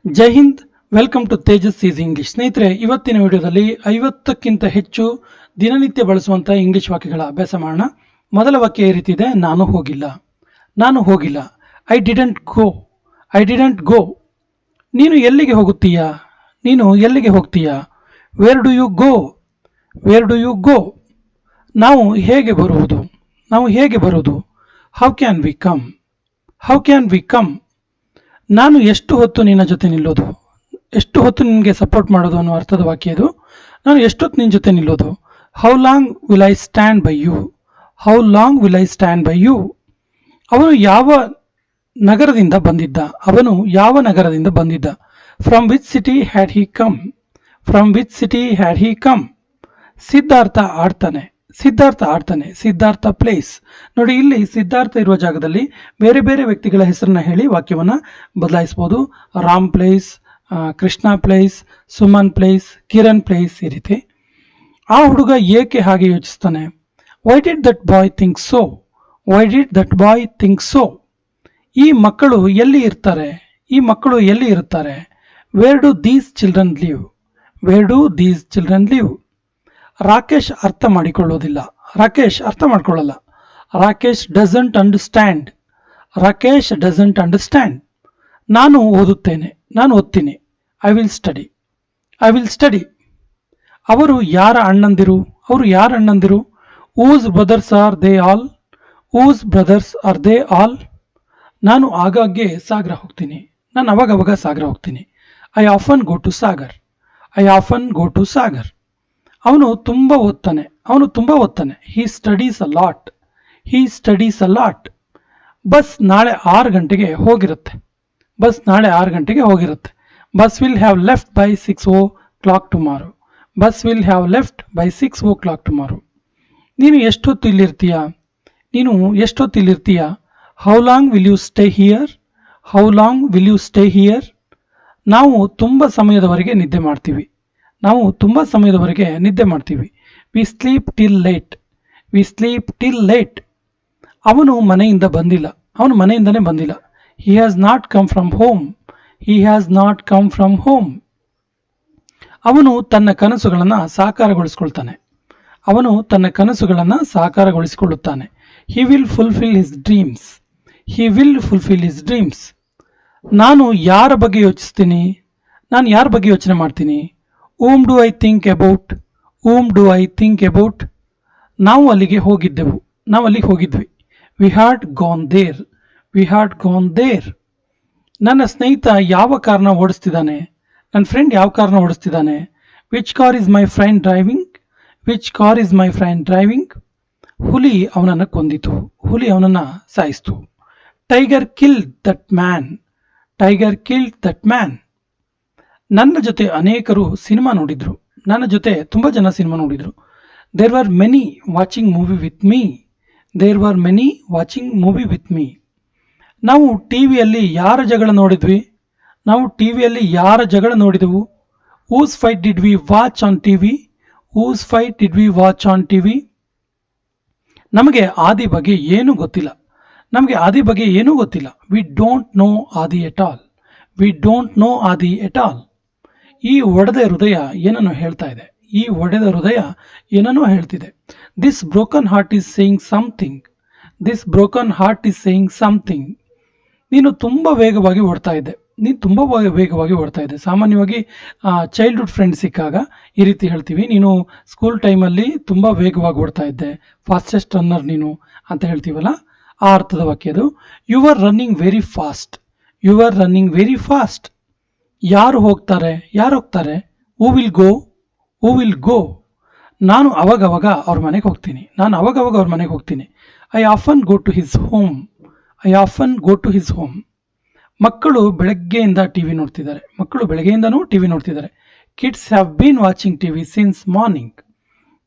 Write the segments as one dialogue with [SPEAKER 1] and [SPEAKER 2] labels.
[SPEAKER 1] ಜೈ ಹಿಂದ್. Welcome to Tejas is English. ಸ್ನೇಹಿತರೆ, ಇವತ್ತಿನ ವಿಡಿಯೋದಲ್ಲಿ 50ಕ್ಕಿಂತ ಹೆಚ್ಚು ದಿನನಿತ್ಯ ಬಳಸುವಂತಹ ಇಂಗ್ಲಿಷ್ ವಾಕ್ಯಗಳ ಅಭ್ಯಾಸ ಮಾಡೋಣ. ಮೊದಲ ವಾಕ್ಯ ಈ ರೀತಿ ಇದೆ: ನಾನು ಹೋಗಿಲ್ಲ. ನಾನು ಹೋಗಿಲ್ಲ. I didn't go. I didn't go. ನೀನು ಎಲ್ಲಿಗೆ ಹೋಗುತ್ತೀಯಾ? ನೀನು ಎಲ್ಲಿಗೆ ಹೋಗ್ತೀಯಾ? Where do you go? Where do you go? ನಾವು ಹೇಗೆ ಬರುವುದು? ನಾವು ಹೇಗೆ ಬರುವುದು? How can we come? How can we come? ನಾನು ಎಷ್ಟು ಹೊತ್ತು ನಿನ್ನ ಜೊತೆ ನಿಲ್ಲೋದು? ಎಷ್ಟು ಹೊತ್ತು ನಿನಗೆ ಸಪೋರ್ಟ್ ಮಾಡೋದು ಅನ್ನೋ ಅರ್ಥದ ವಾಕ್ಯ ಇದು. ನಾನು ಎಷ್ಟೊತ್ತು ನಿನ್ನ ಜೊತೆ ನಿಲ್ಲೋದು? How long will I stand by you? How long will I stand by you? ಅವನು ಯಾವ ನಗರದಿಂದ ಬಂದಿದ್ದ? ಅವನು ಯಾವ ನಗರದಿಂದ ಬಂದಿದ್ದ? From which city had he come? From which city had he come? Siddhartha ಆಡ್ತಾನೆ. ಸಿದ್ಧಾರ್ಥ ಆಡ್ತಾನೆ. ಸಿದ್ಧಾರ್ಥ ಪ್ಲೇಸ್. ನೋಡಿ, ಇಲ್ಲಿ ಸಿದ್ಧಾರ್ಥ ಇರುವ ಜಾಗದಲ್ಲಿ ಬೇರೆ ಬೇರೆ ವ್ಯಕ್ತಿಗಳ ಹೆಸರನ್ನ ಹೇಳಿ ವಾಕ್ಯವನ್ನ ಬದಲಾಯಿಸಬಹುದು. Ram plays, Krishna plays, Suman plays, Kiran plays, ಈ ರೀತಿ. ಆ ಹುಡುಗ ಏಕೆ ಹಾಗೆ ಯೋಚಿಸ್ತಾನೆ? Why did that boy think so? Why did that boy think so? ಈ ಮಕ್ಕಳು ಎಲ್ಲಿ ಇರ್ತಾರೆ? ಈ ಮಕ್ಕಳು ಎಲ್ಲಿ ಇರುತ್ತಾರೆ? Where do these children live? Where do these children live? Rakesh ಅರ್ಥ ಮಾಡಿಕೊಳ್ಳೋದಿಲ್ಲ. ರಾಕೇಶ್ ಅರ್ಥ ಮಾಡ್ಕೊಳ್ಳಲ್ಲ. Rakesh doesn't understand. Rakesh doesn't understand. ನಾನು ಓದುತ್ತೇನೆ. ನಾನು ಓದ್ತೀನಿ. I will study. I will study. ಅವರು ಯಾರ ಅಣ್ಣಂದಿರು? ಅವರು ಯಾರ ಅಣ್ಣಂದಿರು? Whose brothers are they all? Whose brothers are they all? ನಾನು ಆಗಾಗ್ಗೆ ಸಾಗರ ಹೋಗ್ತೀನಿ. ನಾನು ಅವಾಗವಾಗ ಸಾಗರ ಹೋಗ್ತೀನಿ. I often go to Sagar. I often go to Sagar. ಅವನು ತುಂಬ ಓದ್ತಾನೆ. ಅವನು ತುಂಬ ಓದ್ತಾನೆ. He studies a lot. He studies a lot. Bus ನಾಳೆ 6 ಗಂಟೆಗೆ ಹೋಗಿರುತ್ತೆ. ಬಸ್ ನಾಳೆ 6 ಗಂಟೆಗೆ ಹೋಗಿರುತ್ತೆ. Bus will have left by 6 o'clock tomorrow. Bus will have left by 6 o'clock tomorrow. ನೀನು ಎಷ್ಟೊತ್ತು ಇಲ್ಲಿರ್ತೀಯಾ? ನೀನು ಎಷ್ಟೊತ್ತು ಇಲ್ಲಿರ್ತೀಯಾ? How long will you stay here? How long will you stay here? ನಾವು ತುಂಬ ಸಮಯದವರೆಗೆ ನಿದ್ದೆ ಮಾಡ್ತೀವಿ. ನಾವು ತುಂಬ ಸಮಯದವರೆಗೆ ನಿದ್ದೆ ಮಾಡ್ತೀವಿ. We sleep till late. We sleep till late. ಅವನು ಮನೆಯಿಂದ ಬಂದಿಲ್ಲ. ಅವನು ಮನೆಯಿಂದನೇ ಬಂದಿಲ್ಲ. He has not come from home. He has not come from home. ಅವನು ತನ್ನ ಕನಸುಗಳನ್ನು ಸಾಕಾರಗೊಳಿಸಿಕೊಳ್ತಾನೆ. ಅವನು ತನ್ನ ಕನಸುಗಳನ್ನು ಸಾಕಾರಗೊಳಿಸಿಕೊಳ್ಳುತ್ತಾನೆ. He will fulfil his dreams. He will fulfil his dreams. ನಾನು ಯಾರ ಬಗ್ಗೆ ಯೋಚಿಸ್ತೀನಿ? ನಾನು ಯಾರ ಬಗ್ಗೆ ಯೋಚನೆ ಮಾಡ್ತೀನಿ? whom do I think about? whom do I think about? ನಾವು ಅಲ್ಲಿಗೆ ಹೋಗಿದ್ದೆವು. ನಾವು ಅಲ್ಲಿಗೆ ಹೋಗಿದ್ವಿ. we had gone there. we had gone there. ನನ್ನ ಸ್ನೇಹಿತ ಯಾವ ಕಾರ್ನ ಓಡಿಸ್ತಿದ್ದಾನೆ? ನನ್ನ ಫ್ರೆಂಡ್ ಯಾವ ಕಾರ್ನ ಓಡಿಸ್ತಿದ್ದಾನೆ? which car is my friend driving? which car is my friend driving? ಹುಲಿ ಅವನನ್ನು ಕೊಂದಿತು. ಹುಲಿ ಅವನನ್ನು ಸಾಯಿಸ್ತು. Tiger killed that man. Tiger killed that man. ನನ್ನ ಜೊತೆ ಅನೇಕರು ಸಿನಿಮಾ ನೋಡಿದ್ರು. ನನ್ನ ಜೊತೆ ತುಂಬ ಜನ ಸಿನಿಮಾ ನೋಡಿದ್ರು. There were many watching movie with me. There were many watching movie with me. ನಾವು ಟಿವಿಯಲ್ಲಿ ಯಾರ ಜಗಳ ನೋಡಿದ್ವಿ? ನಾವು ಟಿವಿಯಲ್ಲಿ ಯಾರ ಜಗಳ ನೋಡಿದೆವು? Whose fight did we watch on TV? Whose fight did we watch on TV? ನಮಗೆ ಆದಿ ಬಗ್ಗೆ ಏನೂ ಗೊತ್ತಿಲ್ಲ. ನಮಗೆ ಆದಿ ಬಗ್ಗೆ ಏನೂ ಗೊತ್ತಿಲ್ಲ. We don't know Adi at all. We don't know Adi at all. ಈ ಒಡೆದ ಹೃದಯ ಏನನ್ನು ಹೇಳ್ತಾ ಇದೆ? ಈ ಒಡೆದ ಹೃದಯ ಏನನ್ನೋ ಹೇಳ್ತಿದೆ. This broken heart is saying something. This broken heart is saying something. ನೀನು ತುಂಬ ವೇಗವಾಗಿ ಓಡ್ತಾ ಇದ್ದೆ. ನೀನು ತುಂಬ ವೇಗವಾಗಿ ಓಡ್ತಾ ಇದ್ದೆ. ಸಾಮಾನ್ಯವಾಗಿ ಚೈಲ್ಡ್ಹುಡ್ ಫ್ರೆಂಡ್ ಸಿಕ್ಕಾಗ ಈ ರೀತಿ ಹೇಳ್ತೀವಿ, ನೀನು ಸ್ಕೂಲ್ ಟೈಮಲ್ಲಿ ತುಂಬ ವೇಗವಾಗಿ ಓಡ್ತಾ ಇದ್ದೆ, ಫಾಸ್ಟೆಸ್ಟ್ ರನ್ನರ್ ನೀನು ಅಂತ ಹೇಳ್ತೀವಲ್ಲ, ಆ ಅರ್ಥದ ವಾಕ್ಯದು. You are running very fast. You are running very fast. ಯಾರು ಹೋಗ್ತಾರೆ? ಯಾರು ಹೋಗ್ತಾರೆ? Who will go? Who will go? ನಾನು ಅವಾಗವಾಗ ಅವ್ರ ಮನೆಗೆ ಹೋಗ್ತೀನಿ. ನಾನು ಅವಾಗವಾಗ ಅವ್ರ ಮನೆಗೆ ಹೋಗ್ತೀನಿ. I often go to his home. I often go to his home. ಮಕ್ಕಳು ಬೆಳಗ್ಗೆಯಿಂದ ಟಿವಿ ನೋಡ್ತಿದ್ದಾರೆ. ಮಕ್ಕಳು ಬೆಳಗ್ಗೆಯಿಂದನೂ ಟಿವಿ ನೋಡ್ತಿದ್ದಾರೆ. Kids have been watching TV since morning.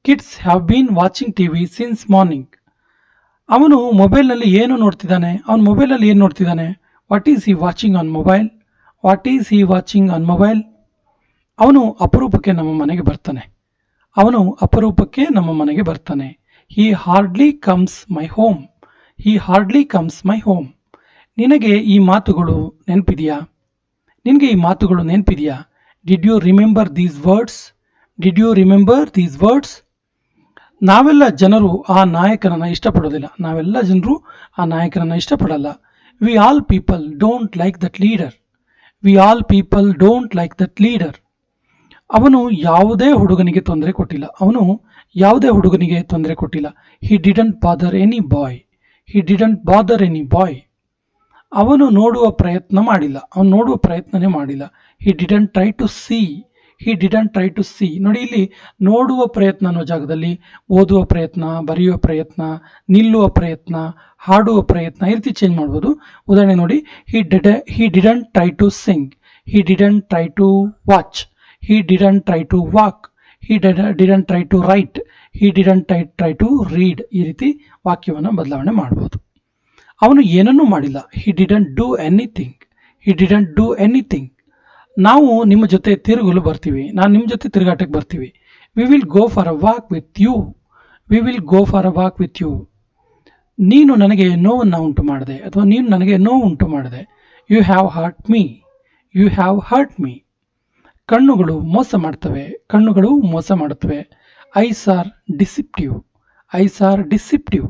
[SPEAKER 1] Kids have been watching TV since morning. ಅವನು ಮೊಬೈಲ್ನಲ್ಲಿ ಏನು ನೋಡ್ತಿದ್ದಾನೆ? ಅವನು ಮೊಬೈಲಲ್ಲಿ ಏನು ನೋಡ್ತಿದ್ದಾನೆ? What is he watching on mobile? What is he watching on mobile? ಅವನು ಅಪರೂಪಕ್ಕೆ ನಮ್ಮ ಮನೆಗೆ ಬರ್ತಾನೆ. ಅವನು ಅಪರೂಪಕ್ಕೆ ನಮ್ಮ ಮನೆಗೆ ಬರ್ತಾನೆ. He hardly comes my home. He hardly comes my home. ನಿನಗೆ ಈ ಮಾತುಗಳು ನೆನಪಿದೆಯಾ? ನಿನಗೆ ಈ ಮಾತುಗಳು ನೆನಪಿದೆಯಾ? Did you remember these words? Did you remember these words? ನಾವೆಲ್ಲ ಜನರು ಆ ನಾಯಕನನ್ನು ಇಷ್ಟಪಡೋದಿಲ್ಲ. ನಾವೆಲ್ಲ ಜನರು ಆ ನಾಯಕನನ್ನು ಇಷ್ಟಪಡಲ್ಲ. We all people don't like that leader. We all people don't like that leader. ಅವನು ಯಾವುದೇ ಹುಡುಗನಿಗೆ ತೊಂದರೆ ಕೊಟ್ಟಿಲ್ಲ. ಅವನು ಯಾವುದೇ ಹುಡುಗನಿಗೆ ತೊಂದರೆ ಕೊಟ್ಟಿಲ್ಲ. He didn't bother any boy. He didn't bother any boy. ಅವನು ನೋಡುವ ಪ್ರಯತ್ನ ಮಾಡಿಲ್ಲ. ಅವನು ನೋಡುವ ಪ್ರಯತ್ನನೇ ಮಾಡಿಲ್ಲ. He didn't try to see. He didn't try to see. ನೋಡಿ, ಇಲ್ಲಿ ನೋಡುವ ಪ್ರಯತ್ನ ಅನ್ನೋ ಜಾಗದಲ್ಲಿ ಓದುವ ಪ್ರಯತ್ನ, ಬರೆಯುವ ಪ್ರಯತ್ನ, ನಿಲ್ಲುವ ಪ್ರಯತ್ನ, ಹಾಡುವ ಪ್ರಯತ್ನ ಈ ರೀತಿ ಚೇಂಜ್ ಮಾಡ್ಬೋದು. ಉದಾಹರಣೆ ನೋಡಿ, he didn't try to sing. He didn't try to watch. He didn't try to walk. He didn't try to write. He didn't try to read. ಈ ರೀತಿ ವಾಕ್ಯವನ್ನು ಬದಲಾವಣೆ ಮಾಡಬಹುದು. ಅವನು ಏನನ್ನೂ ಮಾಡಿಲ್ಲ. He didn't do anything. He didn't do anything. ನಾವು ನಿಮ್ಮ ಜೊತೆ ತಿರುಗಲು ಬರ್ತೀವಿ. ನಾನು ನಿಮ್ಮ ಜೊತೆ ತಿರುಗಾಟಕ್ಕೆ ಬರ್ತೀವಿ. We will go for a walk with you. We will go for a walk with you. ನೀನು ನನಗೆ ನೋವನ್ನು ಉಂಟು ಮಾಡಿದೆ ಅಥವಾ ನೀನು ನನಗೆ ನೋವು ಉಂಟು ಮಾಡಿದೆ. You have hurt me. You have hurt me. ಕಣ್ಣುಗಳು ಮೋಸ ಮಾಡ್ತವೆ. ಕಣ್ಣುಗಳು ಮೋಸ ಮಾಡುತ್ತವೆ. Eyes are deceptive. Eyes are deceptive.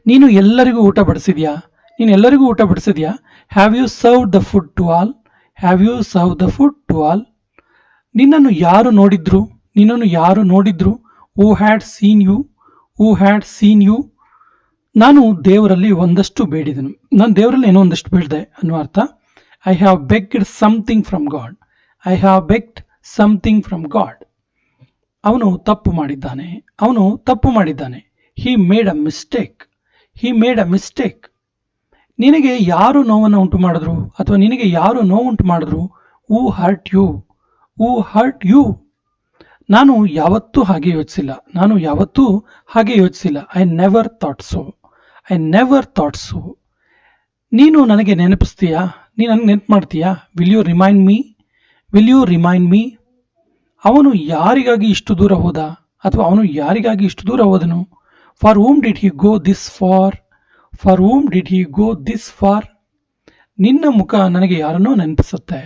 [SPEAKER 1] ನೀನು ಎಲ್ಲರಿಗೂ ಊಟ ಬಡಿಸಿದ್ಯಾ? ನೀನು ಎಲ್ಲರಿಗೂ ಊಟ ಬಡಿಸಿದ್ಯಾ? Have you serve the food to all? Have you serve the food to all? ನಿನ್ನನ್ನು ಯಾರು ನೋಡಿದ್ರು? ನಿನ್ನನ್ನು ಯಾರು ನೋಡಿದ್ರು? Who had seen you? Who had seen you? ನಾನು ದೇವರಲ್ಲಿ ಒಂದಷ್ಟು ಬೇಡಿದನು. ನಾನು ದೇವರಲ್ಲಿ ಏನೋ ಒಂದಷ್ಟು ಬೇಡಿದೆ ಅನ್ನುವ ಅರ್ಥ. I have begged something from God. I have begged something from God. ಅವನು ತಪ್ಪು ಮಾಡಿದ್ದಾನೆ. ಅವನು ತಪ್ಪು ಮಾಡಿದ್ದಾನೆ. He made a mistake. He made a mistake. ನಿನಗೆ ಯಾರು ನೋವನ್ನು ಉಂಟು ಮಾಡಿದ್ರು ಅಥವಾ ನಿನಗೆ ಯಾರು ನೋವುಂಟು ಮಾಡಿದ್ರು? Who hurt you? Who hurt you? ನಾನು ಯಾವತ್ತೂ ಹಾಗೆ ಯೋಚಿಸಿಲ್ಲ. ನಾನು ಯಾವತ್ತೂ ಹಾಗೆ ಯೋಚಿಸಿಲ್ಲ. I never thought so. I never thought so. ನೀನು ನನಗೆ ನೆನಪಿಸ್ತೀಯಾ? ನೀನು ನನಗೆ ನೆನಪು ಮಾಡ್ತೀಯಾ? Will you remind me? Will you remind me? ಅವನು ಯಾರಿಗಾಗಿ ಇಷ್ಟು ದೂರ ಹೋದ ಅಥವಾ ಅವನು ಯಾರಿಗಾಗಿ ಇಷ್ಟು ದೂರ ಹೋದನು? For whom did he go this far? For whom did he go this far? ನಿನ್ನ ಮುಖ ನನಗೆ ಯಾರನ್ನೋ ನೆನಪಿಸುತ್ತೆ.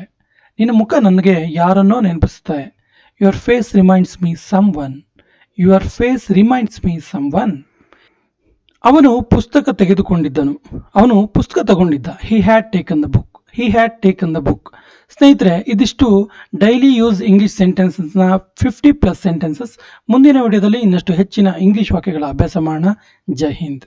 [SPEAKER 1] ನಿನ್ನ ಮುಖ ನನಗೆ ಯಾರನ್ನೋ ನೆನಪಿಸುತ್ತೆ. Your face reminds me someone. Your face reminds me someone. ಅವನು ಪುಸ್ತಕ ತೆಗೆದುಕೊಂಡಿದ್ದನು. ಅವನು ಪುಸ್ತಕ ತಗೊಂಡಿದ್ದ. He had taken the book. He had taken the book. ಸ್ನೇಹಿತರೆ, ಇದಿಷ್ಟು ಡೈಲಿ ಯೂಸ್ ಇಂಗ್ಲಿಷ್ ಸೆಂಟೆನ್ಸಸ್ನ 50+ ಸೆಂಟೆನ್ಸಸ್. ಮುಂದಿನ ವಿಡಿಯೋದಲ್ಲಿ ಇನ್ನಷ್ಟು ಹೆಚ್ಚಿನ ಇಂಗ್ಲಿಷ್ ವಾಕ್ಯಗಳ ಅಭ್ಯಾಸ ಮಾಡೋಣ. ಜೈ ಹಿಂದ್.